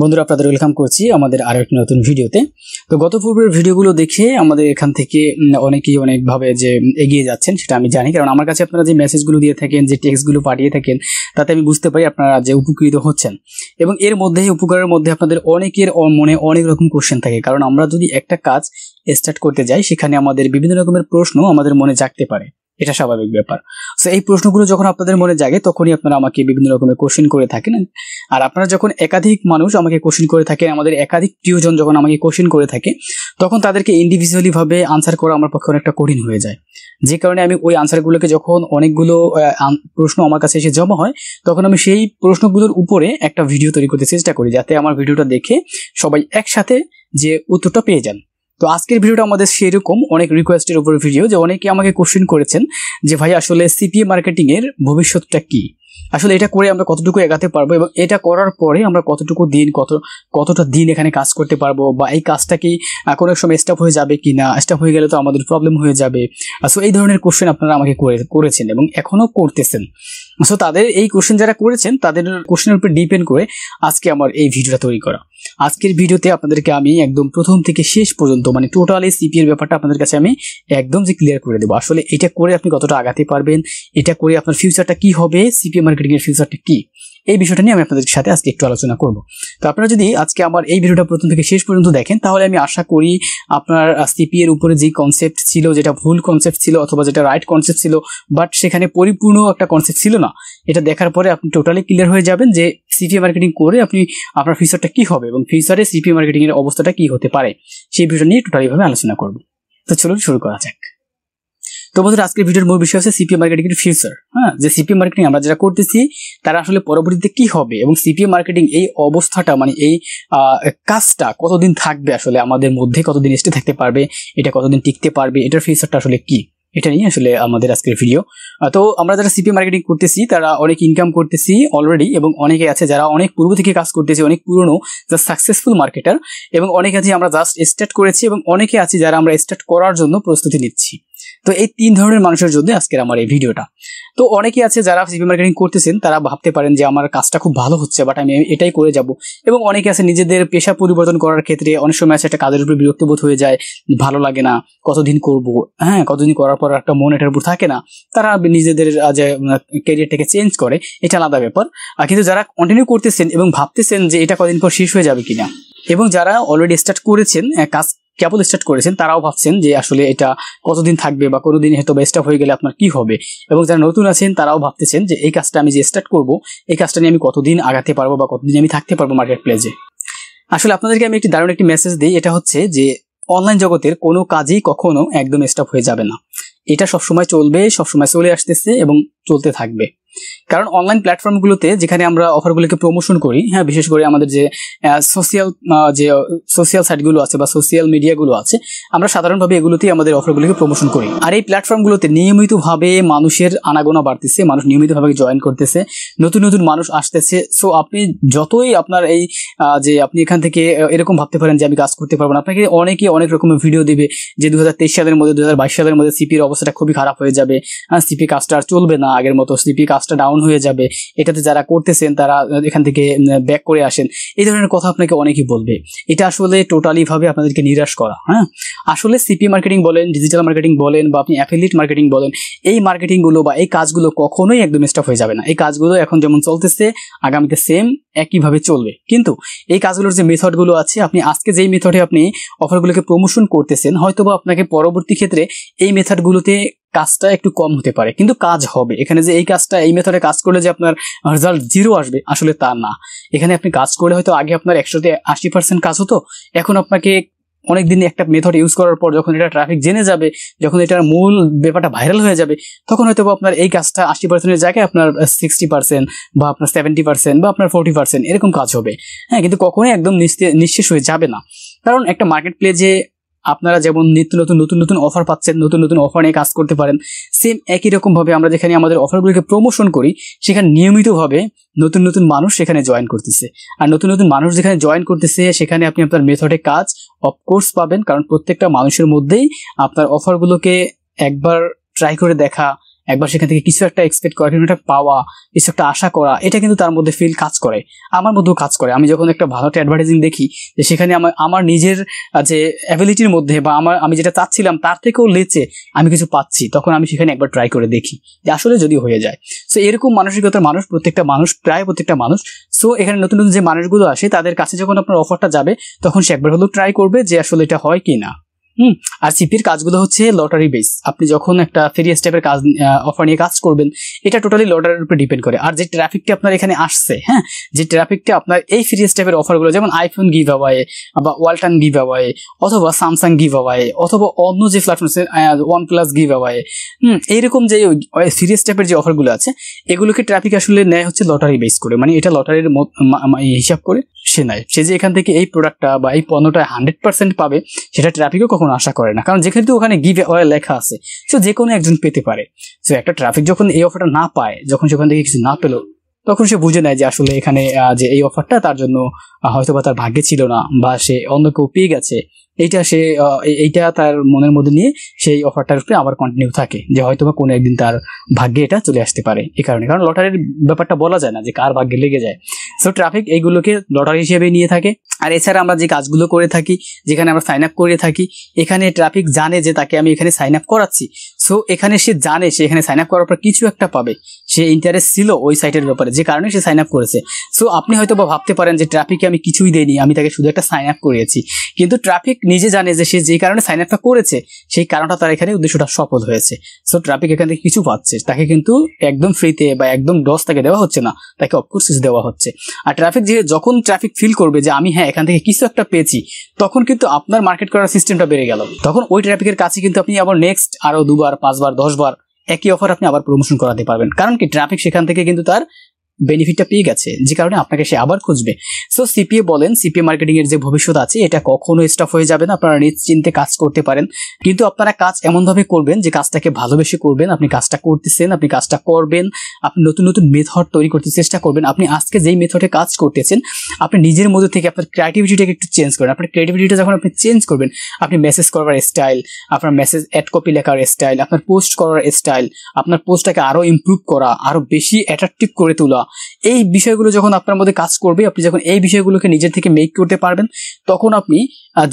বন্ধুরা আপনাদের ওয়েলকাম করছি আমাদের আরো একটি নতুন ভিডিওতে। তো গত পূর্বের ভিডিওগুলো দেখে আমাদের এখান থেকে অনেকেই অনেকভাবে যে এগিয়ে যাচ্ছেন সেটা আমি জানি, কারণ আমার কাছে আপনারা যে মেসেজগুলো দিয়ে থাকেন, যে টেক্সটগুলো পাঠিয়ে থাকেন, তাতে আমি বুঝতে পারি আপনারা যে উপকৃত হচ্ছেন। এবং এর মধ্যে উপকারের মধ্যে আপনাদের অনেকের মনে অনেক রকম কোশ্চেন থাকে, কারণ আমরা যদি একটা কাজ স্টার্ট করতে যাই সেখানে আমাদের বিভিন্ন রকমের প্রশ্ন আমাদের মনে জাগতে পারে, এটা স্বাভাবিক ব্যাপার। সো এই প্রশ্নগুলো যখন আপনাদের মনে জাগে তখনই আপনারা আমাকে বিভিন্ন রকমের কোশ্চেন করে থাকেন। আর আপনারা যখন একাধিক মানুষ আমাকে কোশ্চেন করে থাকেন, আমাদের একাধিক প্রিয়জন যখন আমাকে কোশ্চেন করে থাকে, তখন তাদেরকে ইন্ডিভিজুয়ালি ভাবে আনসার করা আমার পক্ষে অনেকটা কঠিন হয়ে যায়। যে কারণে আমি ওই আনসারগুলোকে যখন অনেকগুলো প্রশ্ন আমার কাছে এসে জমা হয়, তখন আমি সেই প্রশ্নগুলোর উপরে একটা ভিডিও তৈরি করতে চেষ্টা করি, যাতে আমার ভিডিওটা দেখে সবাই একসাথে যে উত্তরটা পেয়ে যান। তো আজকের ভিডিওটা আমাদের সেরকম অনেক রিকোয়েস্টের উপর ভিডিও, যে অনেকে আমাকে কোশ্চেন করেছেন যে ভাই আসলে সিপিএ মার্কেটিং এর ভবিষ্যৎটা কি, আসলে এটা করে আমরা কতটুকু এগাতে পারবো, এবং এটা করার পরে আমরা কতটা দিন এখানে কাজ করতে পারবো, বা এই কাজটা কি কোনো সময় স্টপ হয়ে যাবে কি না, স্টপ হয়ে গেলে তো আমাদের প্রবলেম হয়ে যাবে। সো এই ধরনের কোশ্চেন আপনারা আমাকে করেছেন এবং এখনো করতেছেন। সো তাদের এই কোশ্চেন যারা করেছেন তাদের কোশ্চেনের উপর ডিপেন্ড করে আজকে আমার এই ভিডিওটা তৈরি করা। আজকের ভিডিওতে আপনাদেরকে আমি একদম প্রথম থেকে শেষ পর্যন্ত মানে টোটালি সিপিএর ব্যাপারটা আপনাদের কাছে আমি একদম যে ক্লিয়ার করে দেবো। আসলে এটা করে আপনি কতটা আগাতে পারবেন, এটা করে আপনার ফিউচারটা কি হবে, সিপিএ মার্কেটিং এর ফিউচারটা কি, এই বিষয়টা নিয়ে আমি আপনাদের সাথে আজকে একটু আলোচনা করব। তো আপনারা যদি আজকে আমার এই ভিডিওটা প্রথম থেকে শেষ পর্যন্ত দেখেন, তাহলে আমি আশা করি আপনার সিপিএ এর উপরে যে কনসেপ্ট ছিল, যেটা ভুল কনসেপ্ট ছিল অথবা যেটা রাইট কনসেপ্ট ছিল, বাট সেখানে পরিপূর্ণ একটা কনসেপ্ট ছিল না, এটা দেখার পরে আপনি টোটালি ক্লিয়ার হয়ে যাবেন যে সিপিএ মার্কেটিং করে আপনি আপনার ফিউচারটা কি হবে এবং ফিউচারে সিপিএ মার্কেটিং এর অবস্থাটা কি হতে পারে, সেই বিষয় নিয়ে টোটালি ভাবে আলোচনা করব। তো চলুন শুরু করা যাক। তো বন্ধুরা, আজকের ভিডিওর মূল বিষয় হচ্ছে সিপিএ মার্কেটিং এর ফিউচার। যে সিপিএ মার্কেটিং আমরা যারা করতেছি তারা আসলে পরবর্তীতে কি হবে, এবং সিপিএ মার্কেটিং এই অবস্থাটা মানে এই কাজটা কতদিন থাকবে, আসলে আমাদের মধ্যে কতদিন স্টে থাকতে পারবে, এটা কতদিন টিকতে পারবে, এটার ফিউচারটা আসলে কি, এটা নিয়ে আসলে আমাদের আজকের ভিডিও। তো আমরা যারা সিপিএ মার্কেটিং করতেছি তারা অনেক ইনকাম করতেছি অলরেডি, এবং অনেকে আছে যারা অনেক পূর্ব থেকে কাজ করতেছি, অনেক পুরনো জাস্ট সাকসেসফুল মার্কেটার, এবং অনেকে আছে আমরা জাস্ট স্টার্ট করেছি, এবং অনেকে আছে যারা আমরা স্টার্ট করার জন্য প্রস্তুতি নিচ্ছি। তো এই তিন ধরনের মানুষের জন্য আজকের আমার এই ভিডিওটা। তো অনেকে আছে যারা সিপিএ মার্কেটিং করতেছেন, তারা ভাবতে পারেন যে আমার কাজটা খুব ভালো হচ্ছে, বাট আমি এটাই করে যাব। এবং অনেকে আছে নিজেদের পেশা পরিবর্তন করার ক্ষেত্রে অনেক সময় আছে একটা কাজের উপর বিরক্তবোধ হয়ে যায়, ভালো লাগে না, কতদিন করব, কতদিন করার পর একটা মন এটার উপর থাকে না, তারা নিজেদের যে ক্যারিয়ারটাকে চেঞ্জ করে, এটা আলাদা ব্যাপার। কিন্তু যারা কন্টিনিউ করতেছেন এবং ভাবতেছেন যে এটা কদিন পর শেষ হয়ে যাবে কিনা, এবং যারা অলরেডি স্টার্ট করেছেন, কাজ কেবল স্টার্ট করেছেন, তারাও ভাবছেন যে আসলে এটা কতদিন থাকবে বা কোনোদিন হয়তো বা স্টপ হয়ে গেলে আপনার কি হবে। এবং যারা নতুন আছেন তারাও ভাবতেছেন যে এই কাজটা আমি যে স্টার্ট করব, এই কাজটা নিয়ে আমি কতদিন আগাতে পারবো বা কতদিন আমি থাকতে পারবো মার্কেট প্লেসে। আসলে আপনাদেরকে আমি একটি দারুণ একটি মেসেজ দিই, এটা হচ্ছে যে অনলাইন জগতের কোনো কাজই কখনো একদম স্টপ হয়ে যাবে না, এটা সবসময় চলবে, সবসময় চলে আসতেছে এবং চলতে থাকবে। কারণ অনলাইন প্ল্যাটফর্মগুলোতে যেখানে আমরা অফারগুলোকে প্রমোশন করি, বিশেষ করে আমাদের যে সোশ্যাল সাইটগুলো আছে বা সোশ্যাল মিডিয়াগুলো আছে, আমরা সাধারণভাবে এগুলোতেই আমাদের অফারগুলোকে প্রমোশন করি। আর এই প্ল্যাটফর্মগুলোতে নিয়মিতভাবে মানুষের আনাগোনা বাড়তেছে, মানুষ নিয়মিতভাবে জয়েন করতেছে, নতুন নতুন মানুষ আসতেছে। সো আপনি যতই আপনার এই যে আপনি এখান থেকে এরকম ভাবতে পারেন যে আমি কাজ করতে পারবো না, আপনাকে অনেকে অনেক রকমের ভিডিও দিবে যে 2023 সালের মধ্যে 2022 সালের মধ্যে সিপির অবস্থাটা খুবই খারাপ হয়ে যাবে, সিপি কাজটা আর চলবে না আগের মতো, সিপি কাজটা ডাউন হয়ে যাবে, এটাতে যারা করতেছেন তারা এখান থেকে ব্যাক করে আসেন, এই ধরনের কথা আপনাকে অনেকেই বলবে। এটা আসলে টোটালি ভাবে আপনাদেরকে নিরাশ করা। আসলে সিপি মার্কেটিং বলেন, ডিজিটাল মার্কেটিং বলেন, বা আপনি অ্যাফিলিয়েট মার্কেটিং বলেন, এই মার্কেটিংগুলো বা এই কাজগুলো কখনোই একদম স্টপ হয়ে যাবে না। এই কাজগুলো এখন যেমন চলতেছে আগামীতে সেম একইভাবে চলবে। কিন্তু এই কাজগুলোর যে মেথডগুলো আছে, আপনি আজকে যেই মেথডে আপনি অফারগুলোকে প্রমোশন করতেছেন, হয়তোবা আপনাকে পরবর্তী ক্ষেত্রে এই মেথডগুলোতে কাজটা একটু কম হতে পারে, কিন্তু কাজ হবে। এখানে যে এই কাজটা এই মেথডে কাজ করলে যে আপনার রেজাল্ট 0 আসবে, আসলে তা না। এখানে আপনি কাজ করলে হয়তো আগে আপনার 100-তে 80% কাজ হতো, এখন আপনাকে অনেকদিন একটা মেথড ইউজ করার পর যখন এটা ট্রাফিক জেনে যাবে, যখন এটার মূল ব্যাপারটা ভাইরাল হয়ে যাবে, তখন হয়তো আপনার এই কাজটা 80%-এর জায়গায় আপনার 60% বা আপনার 70% বা আপনার 40% এরকম কাজ হবে। কিন্তু কখনোই একদম নিঃশেষ হয়ে যাবে না। কারণ একটা মার্কেট প্লেসে আপনারা যেমন নিত্য নতুন নতুন অফার পাচ্ছেন, নতুন নতুন অফার নিয়ে কাজ করতে পারেন, সেম একই রকম ভাবে আমরা যেখানে আমাদের অফারগুলোকে প্রমোশন করি, সেখানে নিয়মিতভাবে নতুন নতুন মানুষ সেখানে জয়েন করতেছে। আর নতুন নতুন মানুষ যেখানে জয়েন করতেছে সেখানে আপনি আপনার মেথডে কাজ অফকোর্স পাবেন, কারণ প্রত্যেকটা মানুষের মধ্যেই আপনার অফারগুলোকে একবার ট্রাই করে দেখা, একবার সেখান থেকে কিছু একটা এক্সপেক্ট করা, কিছু একটা পাওয়া, কিছু একটা আশা করা, এটা কিন্তু তার মধ্যে ফিল কাজ করে, আমার মধ্যেও কাজ করে। আমি যখন একটা ভালো একটা অ্যাডভার্টাইজিং দেখি যে সেখানে আমার নিজের যে অ্যাবিলিটির মধ্যে বা আমি যেটা চাচ্ছিলাম তার থেকেও লেচে আমি কিছু পাচ্ছি, তখন আমি সেখানে একবার ট্রাই করে দেখি যে আসলে যদি হয়ে যায়। সো এরকম মানসিকতার মানুষ প্রায় প্রত্যেকটা মানুষ। সো এখানে নতুন নতুন যে মানুষগুলো আসে তাদের কাছে যখন আপনার অফারটা যাবে তখন সে একবার হলেও ট্রাই করবে যে আসলে এটা হয় কি না। আর সিপির কাজগুলো হচ্ছে লটারি বেস। আপনি যখন একটা ফ্রি স্টেপের কাজ অফার নিয়ে কাজ করবেন, এটা টোটালি লটারির উপর ডিপেন্ড করে। আর যে ট্রাফিকটা আপনার এখানে আসছে, হ্যাঁ, যে ট্রাফিকটা আপনার এই ফ্রি স্টেপের অফারগুলো, যেমন আইফোন গিভ অ্যাওয়ে বা ওয়ালটন গিভ অ্যাওয়ে অথবা স্যামসাং গিভ অ্যাওয়ে অথবা অন্য যে platform one plus give away, এইরকম যে ফ্রি স্টেপের যে অফারগুলো আছে এগুলোকে ট্রাফিক আসলে নেয় হচ্ছে লটারি বেস করে, মানে এটা লটারির হিসাব করে সে নেয়। সে যে এখান থেকে এই প্রোডাক্টটা বা এই পণ্যটা 100% পাবে সেটা ট্রাফিকও কখনো আশা করে না, কারণ যেখানে ওখানে গিভ অ্যাওয়ে লেখা আছে সো যে কোনো একজন পেতে পারে। সো একটা ট্রাফিক যখন এই অফারটা না পায়, যখন সেখান থেকে কিছু না পেলো, তখন সে বুঝে নেয় যে আসলে এখানে যে এই অফারটা তার জন্য হয়তো বা তার ভাগ্যে ছিল না, বা সে অন্য কেউ পেয়ে গেছে। এইটা তার মনের মধ্যে নিয়ে সেই অফারটার উপরে আবার কন্টিনিউ থাকে যে হয়তো বা কোনো একদিন তার ভাগ্যে এটা চলে আসতে পারে। এই কারণে, কারণ লটারির ব্যাপারটা বলা যায় না যে কার ভাগ্যে লেগে যায়। সো ট্রাফিক এইগুলোকে লটারি হিসেবে নিয়ে থাকে। আর এছাড়া আমরা যে কাজগুলো করে থাকি, যেখানে আমরা সাইন আপ করে থাকি, এখানে ট্রাফিক জানে যে তাকে আমি এখানে সাইন আপ করাচ্ছি। সো এখানে সে জানে সে এখানে সাইন আপ করার পর কিছু একটা পাবে, সে ইন্টারেস্ট ছিল ওই সাইটের ব্যাপারে, যে কারণে সে সাইন আপ করেছে। সো আপনি হয়তো বা ভাবতে পারেন যে ট্রাফিককে আমি কিছুই দেইনি, আমি তাকে শুধু একটা সাইন আপ করিয়েছি, কিন্তু ট্রাফিক নিজে জানে যে সে যে কারণে সাইন আপটা করেছে সেই কারণটা তার এখানে উদ্দেশ্যটা সফল হয়েছে। সো ট্রাফিক এখান থেকে কিছু পাচ্ছে, তাকে কিন্তু একদম ফ্রিতে বা একদম ডস তাকে দেওয়া হচ্ছে না, তাকে অফকোর্স কিছু দেওয়া হচ্ছে। আর ট্রাফিক যখন ট্রাফিক ফিল করবে যে আমি হ্যাঁ এখান থেকে কিছু একটা পেয়েছি, তখন কিন্তু আপনার মার্কেট করার সিস্টেমটা বেড়ে গেল। তখন ওই ট্রাফিকের কাছে কিন্তু আপনি আবার নেক্সট আরো 2 বার 5 বার 10 বার একই অফার আপনি আবার প্রমোশন করাতে পারবেন, কারণ কি ট্রাফিক সেখান থেকে কিন্তু তার বেনিফিটটা পেয়ে গেছে, যে কারণে আপনাকে সে আবার খুঁজবে। সো সিপিএ বলেন, সিপিএ মার্কেটিং এর যে ভবিষ্যৎ আছে এটা কখনো স্টপ হয়ে যাবে না। আপনারা নিশ্চিন্তে কাজ করতে পারেন, কিন্তু আপনারা কাজ এমন ভাবে করবেন যে কাজটাকে ভালোবেসে করবেন। আপনি কাজটা করতেছেন, আপনি কাজটা করবেন, আপনি নতুন নতুন মেথড তৈরি করতে চেষ্টা করবেন। আপনি আজকে যেই মেথডে কাজ করতেছেন, আপনি নিজের মধ্যে থেকে আপনার ক্রিয়েটিভিটিটাকে একটু চেঞ্জ করেন। আপনার ক্রিয়েটিভিটিটা যখন আপনি চেঞ্জ করবেন, আপনি মেসেজ করার স্টাইল, আপনার মেসেজ অ্যাড কপি লেখার স্টাইল, আপনার পোস্ট করার স্টাইল, আপনার পোস্টটাকে আরো ইমপ্রুভ করা, আরো বেশি অ্যাট্রাকটিভ করে তোলা, এই বিষয়গুলো যখন আপনার মধ্যে কাজ করবে, আপনি যখন এই বিষয়গুলোকে নিজের থেকে মেক করতে পারবেন, তখন আপনি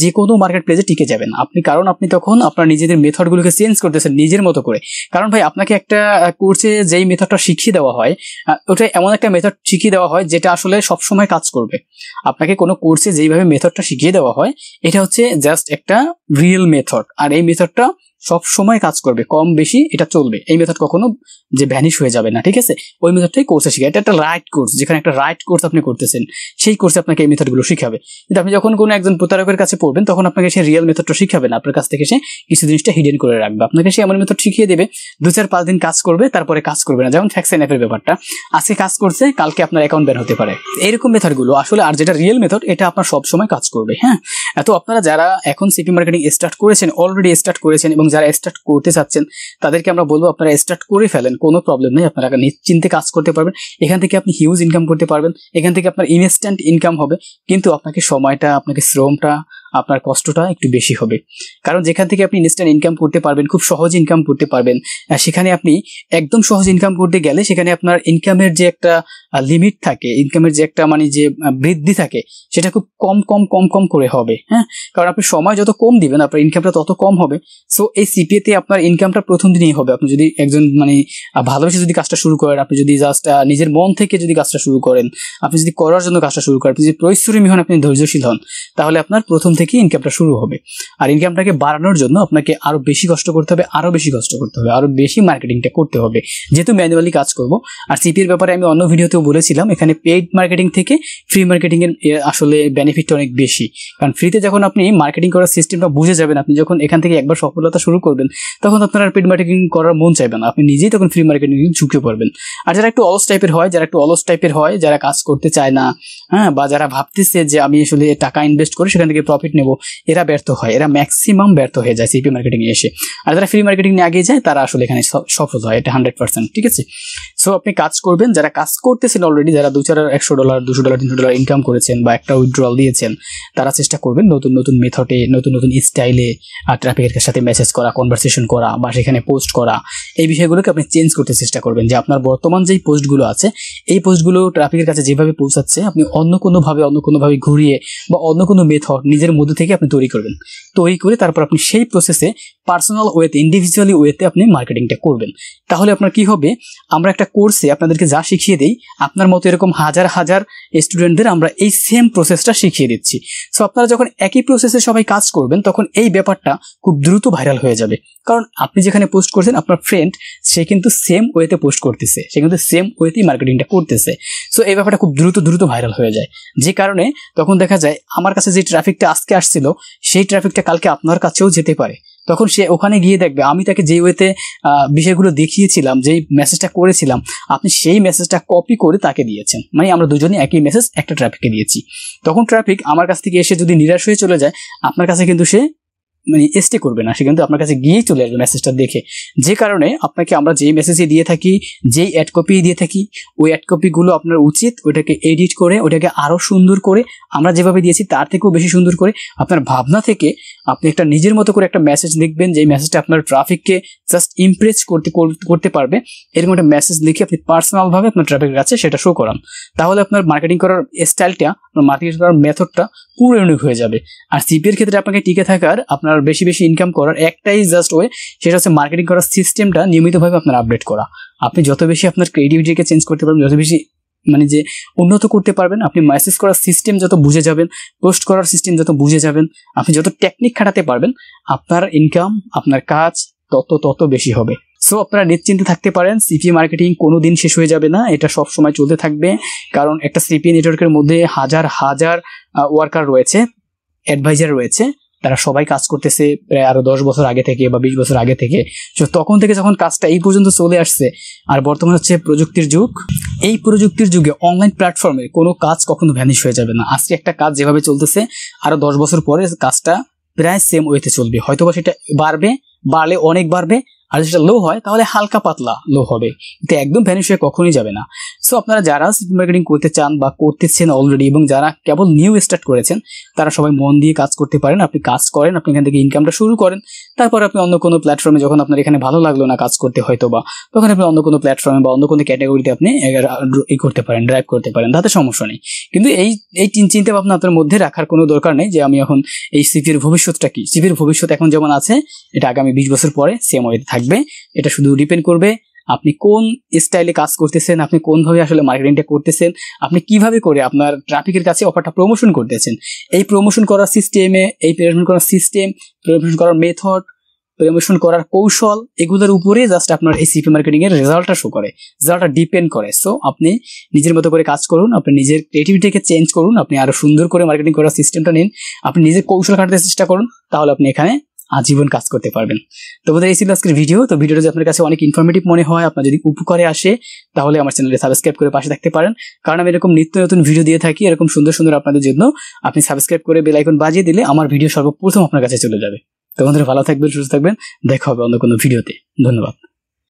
যে কোনো মার্কেট প্লেসে টিকে যাবেন আপনি, কারণ আপনি তখন আপনার নিজেদের মেথডগুলোকে চেঞ্জ করতেছেন নিজের মতো করে। কারণ ভাই আপনাকে একটা কোর্সে যেই মেথডটা শিখিয়ে দেওয়া হয়, ওটা এমন একটা মেথড শিখিয়ে দেওয়া হয় যেটা আসলে সবসময় কাজ করবে। আপনাকে কোনো কোর্সে যেইভাবে মেথডটা শিখিয়ে দেওয়া হয়, এটা হচ্ছে জাস্ট একটা রিয়েল মেথড, আর এই মেথডটা সব সময় কাজ করবে, কম বেশি এটা চলবে। এই মেথড কখনো যে ভ্যানিশ হয়ে যাবে না, ঠিক আছে? ওই মেথডটাই কোর্সে শিখায়। এটা একটা রাইট কোর্স, যেখানে একটা রাইট কোর্স আপনি করতেছেন, সেই কোর্সে আপনাকে এই মেথডগুলো শিখাবে। কিন্তু আপনি যখন কোনো একজন প্রতারকের কাছে পড়বেন, তখন আপনাকে সে রিয়েল মেথডটা শিখাবে না, আপনার কাছ থেকে সে কিছু জিনিসটা হিডেন করে রাখবে। আপনাকে সে এমন মেথড শিখিয়ে দেবে, 2-4-5 দিন কাজ করবে, তারপরে কাজ করবে না। যেমন ফ্যাক্স অ্যাপের ব্যাপারটা, আজকে কাজ করছে, কালকে আপনার অ্যাকাউন্ট ব্যান হতে পারে। এইরকম মেথডগুলো আসলে, আর যেটা রিয়েল মেথড, এটা আপনার সবসময় কাজ করবে। হ্যাঁ, তো আপনারা যারা এখন সিপি মার্কেটিং স্টার্ট করেছেন, অলরেডি স্টার্ট করেছেন, এবং যারা স্টার্ট করতে চাচ্ছেন, তাদেরকে আমরা বলবো আপনারা স্টার্ট করে ফেলেন, কোনো প্রবলেম নেই, আপনারা নিশ্চিন্তে কাজ করতে পারবেন। এখান থেকে আপনি হিউজ ইনকাম করতে পারবেন, এখান থেকে আপনার ইনস্ট্যান্ট ইনকাম হবে। কিন্তু আপনাকে সময়টা, আপনাকে শ্রমটা, আপনার কষ্টটা একটু বেশি হবে। কারণ যেখান থেকে আপনি ইনস্ট্যান্ট ইনকাম করতে পারবেন, খুব সহজ ইনকাম করতে পারবেন, সেখানে আপনি একদম সহজ ইনকাম করতে গেলে সেখানে আপনার ইনকামের যে একটা লিমিট থাকে, ইনকামের যে একটা মানে যে বৃদ্ধি থাকে, সেটা খুব কম কম কম কম করে হবে। হ্যাঁ, কারণ আপনি সময় যত কম দিবেন, আপনার ইনকামটা তত কম হবে। সো এই সিপিএতে আপনার ইনকামটা প্রথম দিনেই হবে। আপনি যদি একজন মানে ভালোবেসে যদি কাজটা শুরু করেন, আপনি যদি জাস্ট নিজের মন থেকে যদি কাজটা শুরু করেন, আপনি যদি করার জন্য কাজটা শুরু করেন, আপনি যদি পরিশ্রমী হন, আপনি ধৈর্যশীল হন, তাহলে আপনার প্রথম থেকে ইনকামটা শুরু হবে। আর ইনকামটাকে বাড়ানোর জন্য আপনাকে আরো বেশি কষ্ট করতে হবে, আরো বেশি কষ্ট করতে হবে, আরো বেশি মার্কেটিংটা করতে হবে, যেহেতু ম্যানুয়ালি কাজ করব। আর সিপিএর ব্যাপারে আমি অন্য ভিডিওতেও বলেছিলাম, এখানে পেইড মার্কেটিং থেকে ফ্রি মার্কেটিং এর আসলে বেনিফিটটা অনেক বেশি। কারণ ফ্রিতে যখন আপনি মার্কেটিং করার সিস্টেমটা বুঝে যাবেন, আপনি যখন এখান থেকে একবার সফলতা শুরু করবেন, তখন আপনার আর পেইড মার্কেটিং করার মন চাইবে না, আপনি নিজেই তখন ফ্রি মার্কেটিং ঝুঁকে পড়বেন। আর যারা একটু অলস টাইপের হয়, যারা কাজ করতে চায় না, হ্যাঁ, বা যারা ভাবতেছে যে আমি আসলে টাকা ইনভেস্ট করে সেখান থেকে প্রফিট নেব, এরা ব্যর্থ হয়, এরা ম্যাক্সিমাম ব্যর্থ হয়ে যায় সিপিএ মার্কেটিং এ এসে। আর যারা ফ্রি মার্কেটিং নিয়ে আগে যায় তারা আসলে এখানে সফল হয়, এটা 100%, ঠিক আছে। সো আপনি কাজ করবেন, যারা কাজ করতেছেন অলরেডি, যারা $100, $200, $300 ইনকাম করেছেন বা একটা উইথড্রল দিয়েছেন, তারা চেষ্টা করবেন নতুন নতুন মেথডে, নতুন নতুন স্টাইলে আর ট্রাফিকের সাথে মেসেজ করা, কনভারসেশন করা বা সেখানে পোস্ট করা, এই বিষয়গুলোকে আপনি চেঞ্জ করতে চেষ্টা করবেন। যে আপনার বর্তমান যেই পোস্টগুলো আছে, এই পোস্টগুলো ট্রাফিকের কাছে যেভাবে পৌঁছাচ্ছে, আপনি অন্য কোনোভাবে ঘুরিয়ে বা অন্য কোনো মেথড নিজের মধ্যে থেকে আপনি তৈরি করবেন। তৈরি করে তারপর আপনি সেই প্রসেসে পার্সোনাল ওয়েতে, ইন্ডিভিজুয়ালি ওয়েতে আপনি মার্কেটিংটা করবেন। তাহলে আপনার কি হবে, আমরা একটা কোর্সে আপনাদেরকে যা শিখিয়ে দিই, আপনার মতো এরকম হাজার হাজার স্টুডেন্টদের আমরা এই সেম প্রসেসটা শিখিয়ে দিচ্ছি। সো আপনারা যখন একই প্রসেসে সবাই কাজ করবেন, তখন এই ব্যাপারটা খুব দ্রুত ভাইরাল হয়ে যাবে। কারণ আপনি যেখানে পোস্ট করছেন, আপনার ফ্রেন্ড সে কিন্তু সেম ওয়েতে পোস্ট করতেছে, সে কিন্তু সেম ওয়েতেই মার্কেটিংটা করতেছে। সো এই ব্যাপারটা খুব দ্রুত ভাইরাল হয়ে যায়, যে কারণে তখন দেখা যায় আমার কাছে যে ট্রাফিকটা আজকে আসছিল, সেই ট্রাফিকটা কালকে আপনার কাছেও যেতে পারে। তখন সে ওখানে গিয়ে দেখবে আমি তাকে যেই ওয়েতে বিষয়গুলো দেখিয়েছিলাম, যেই মেসেজটা করেছিলাম, আপনি সেই মেসেজটা কপি করে তাকে দিয়েছেন। মানে আমরা দুজনে একই মেসেজ একটা ট্রাফিককে দিয়েছি। তখন ট্রাফিক আমার কাছ থেকে এসে যদি নিরাশ হয়ে চলে যায়, আপনার কাছে কিন্তু সে মানে স্টে করবে না, সে কিন্তু আপনার কাছে গিয়েই চলে আসবে মেসেজটা দেখে। যে কারণে আপনাকে আমরা যেই মেসেজে দিয়ে থাকি, যেই অ্যাড কপি দিয়ে থাকি, ওই অ্যাড কপিগুলো আপনার উচিত ওটাকে এডিট করে, ওটাকে আরও সুন্দর করে, আমরা যেভাবে দিয়েছি তার থেকেও বেশি সুন্দর করে আপনার ভাবনা থেকে আপনি একটা নিজের মতো করে একটা মেসেজ লিখবেন, যেই মেসেজটা আপনার ট্রাফিককে জাস্ট ইমপ্রেস করতে পারবে। এরকম একটা মেসেজ লিখে আপনি পার্সোনালভাবে আপনার ট্রাফিকের কাছে সেটা শো করান। তাহলে আপনার মার্কেটিং করার স্টাইলটা, মার্কেটিং করার মেথডটা পুরো ইউনিক হয়ে যাবে। আর সিপিএর ক্ষেত্রে আপনাকে টিকে থাকার, আপনার বেশি ইনকাম করার একটাই জাস্ট ওয়ে, সেটা হচ্ছে মার্কেটিং করার সিস্টেমটা নিয়মিতভাবে আপনার আপডেট করা। আপনি যত বেশি আপনার ক্রিয়েটিভিটিকে চেঞ্জ করতে পারবেন, যত বেশি মানে যে উন্নত করতে পারবেন, আপনি মেসেজ করার সিস্টেম যত বুঝে যাবেন, পোস্ট করার সিস্টেম যত বুঝে যাবেন, আপনি যত টেকনিক খাটাতে পারবেন, আপনার ইনকাম, আপনার কাজ তত বেশি হবে। সো আপনারা নিশ্চিন্তে থাকতে পারেন, সিপিএ মার্কেটিং কোনো দিন শেষ হয়ে যাবে না, এটা সব সময় চলতে থাকবে। কারণ একটা সিপিএ নেটওয়ার্কের মধ্যে হাজার হাজার ওয়ার্কার রয়েছে, অ্যাডভাইজার রয়েছে, তারা সবাই কাজ করতেছে প্রায় আরো 10 বছর আগে থেকে বা 20 বছর আগে থেকে। তো তখন থেকে যখন কাজটা এই পর্যন্ত চলে আসছে, আর বর্তমানে হচ্ছে প্রযুক্তির যুগ, এই প্রযুক্তির যুগে অনলাইন প্ল্যাটফর্মে কোনো কাজ কখনো ভ্যানিশ হয়ে যাবে না। আজকে একটা কাজ যেভাবে চলতেছে, আরো 10 বছর পরে কাজটা প্রায় সেম ওয়েতে চলবে। হয়তোবা সেটা বাড়লে অনেক বাড়বে, আর সেটা লো হয় তাহলে হালকা পাতলা লো হবে, কিন্তু একদম ভ্যানিশ হয়ে কখনোই যাবে না। সো আপনারা যারা সিপিএ মার্কেটিং করতে চান বা করতেছেন অলরেডি, এবং যারা কেবল নিউ স্টার্ট করেছেন, তারা সবাই মন দিয়ে কাজ করতে পারেন। আপনি কাজ করেন, আপনি এখান থেকে ইনকামটা শুরু করেন, তারপর আপনি অন্য কোনো প্ল্যাটফর্মে, যখন আপনার এখানে ভালো লাগলো না কাজ করতে হয়তো বা, তখন আপনি অন্য কোনো প্ল্যাটফর্মে বা অন্য কোনো ক্যাটাগরিতে আপনি করতে পারেন, ড্রাইভ করতে পারেন, তাতে সমস্যা নেই। কিন্তু এই চিন্তা ভাবনা আপনার মধ্যে রাখার কোনো দরকার নেই যে আমি এখন এই সিপির ভবিষ্যৎটা কি। সিপির ভবিষ্যৎ এখন যেমন আছে, এটা আগামী 20 বছর পরে সেম ওয়েতে থাকবে। এটা শুধু ডিপেন্ড করবে আপনি কোন স্টাইলে কাজ করতেছেন, আপনি কোনভাবে আসলে মার্কেটিংটা করতেছেন, আপনি কিভাবে করে আপনার ট্রাফিকের কাছে অফারটা প্রমোশন করতেছেন। এই প্রমোশন করার সিস্টেম, প্রমোশন করার মেথড, প্রমোশন করার কৌশল, এগুলোর উপরে জাস্ট আপনার এই সিপি মার্কেটিং এর রেজাল্টটা শো করে, রেজাল্টটা ডিপেন্ড করে। সো আপনি নিজের মতো করে কাজ করুন, আপনি নিজের ক্রিয়েটিভিটিকে চেঞ্জ করুন, আপনি আরো সুন্দর করে মার্কেটিং করার সিস্টেমটা নিন, আপনি নিজের কৌশল খাটাতে চেষ্টা করুন, তাহলে আপনি এখানে আজীবন কাজ করতে পারবেন। তো আমাদের এই ছিল আজকের ভিডিও। তো ভিডিওটা যদি আপনার কাছে অনেক ইনফরমেটিভ মনে হয়, আপনার যদি উপকারে আসে, তাহলে আমার চ্যানেলকে সাবস্ক্রাইব করে পাশে থাকতে পারেন। কারণ আমি এরকম নিত্য নতুন ভিডিও দিয়ে থাকি, এরকম সুন্দর সুন্দর আপনাদের জন্য। আপনি সাবস্ক্রাইব করে বেল আইকন বাজিয়ে দিলে আমার ভিডিও সর্বপ্রথম আপনার কাছে চলে যাবে। তো বন্ধুরা, ভালো থাকবেন, সুস্থ থাকবেন, দেখা হবে অন্য কোনো ভিডিওতে। ধন্যবাদ।